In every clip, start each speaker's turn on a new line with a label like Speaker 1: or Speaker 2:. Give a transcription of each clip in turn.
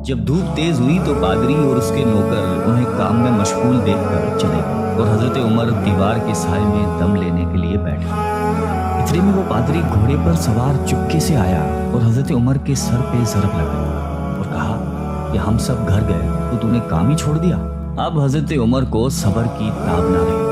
Speaker 1: जब धूप तेज हुई तो पादरी और उसके नौकर उन्हें काम में मशगूल देखकर चले गए और हजरत उमर दीवार के साए में दम लेने के लिए बैठ गए। इतने में वो पादरी घोड़े पर सवार चुपके से आया और हजरत उमर के सर पे ज़रब लगाई और कहा कि हम सब घर गए तो तूने काम ही छोड़ दिया। अब हजरत उमर को सब्र की ताब ना रही।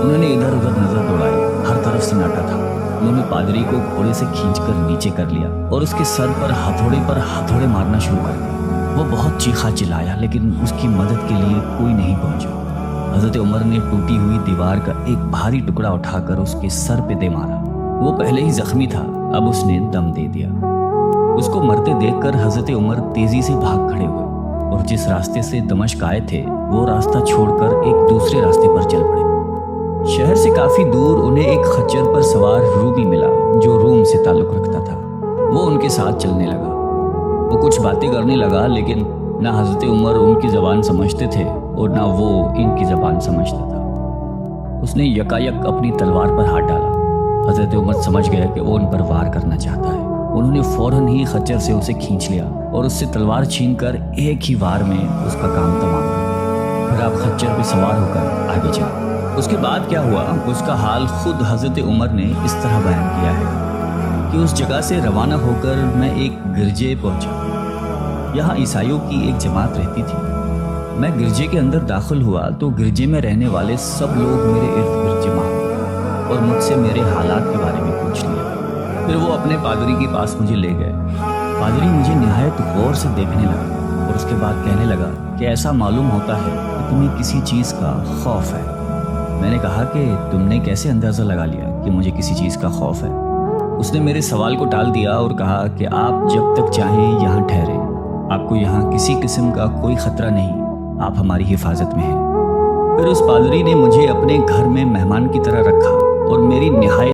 Speaker 1: उन्होंने इधर उधर नजर दौड़ाई, हर तरफ सन्नाटा था। उन्होंने पादरी को घोड़े से खींचकर नीचे कर लिया और उसके सर पर हथौड़े मारना शुरू कर दिया। वो बहुत चीखा चिल्लाया लेकिन उसकी मदद के लिए कोई नहीं पहुंचा। हजरत उमर ने टूटी हुई दीवार का एक भारी टुकड़ा उठाकर उसके सर पे दे मारा। वो पहले ही जख्मी था, अब उसने दम दे दिया। उसको मरते देखकर हजरत उमर तेजी से भाग खड़े हुए और जिस रास्ते से दमश्क आए थे वो रास्ता छोड़कर एक दूसरे रास्ते पर चल पड़े। शहर से काफी दूर उन्हें एक खच्चर पर सवार रूमी मिला जो रोम से ताल्लुक रखता था। वो उनके साथ चलने लगा। वो कुछ बातें करने लगा लेकिन ना हजरत उमर उनकी ज़बान समझते थे और ना वो इनकी ज़बान समझता था। उसने यकायक अपनी तलवार पर हाथ डाला। हजरत उमर समझ गए कि वो उन पर वार करना चाहता है। उन्होंने फौरन ही खच्चर से उसे खींच लिया और उससे तलवार छीनकर एक ही वार में उसका काम तमाम कर। फिर आप खच्चर पे सवार होकर आगे चले। उसके बाद क्या हुआ उसका हाल खुद हजरत उमर ने इस तरह बयान किया है कि उस जगह से रवाना होकर मैं एक गिरजे पहुंचा। यहाँ ईसाइयों की एक जमात रहती थी। मैं गिरजे के अंदर दाखिल हुआ तो गिरजे में रहने वाले सब लोग मेरे इर्द गिर्द जमा हुए और मुझसे मेरे हालात के बारे में पूछ लिया। फिर वो अपने पादरी के पास मुझे ले गए। पादरी मुझे निहायत गौर से देखने लगा और उसके बाद कहने लगा कि ऐसा मालूम होता है कि तुम्हें किसी चीज़ का खौफ है। मैंने कहा कि तुमने कैसे अंदाज़ा लगा लिया कि मुझे किसी चीज़ का खौफ है। उसने मेरे सवाल को टाल दिया और कहा कि आप जब तक चाहें यहाँ ठहरें, आपको यहाँ किसी किस्म का कोई ख़तरा नहीं, आप हमारी हिफाजत में हैं। फिर उस पादरी ने मुझे अपने घर में मेहमान की तरह रखा और मेरी निहायत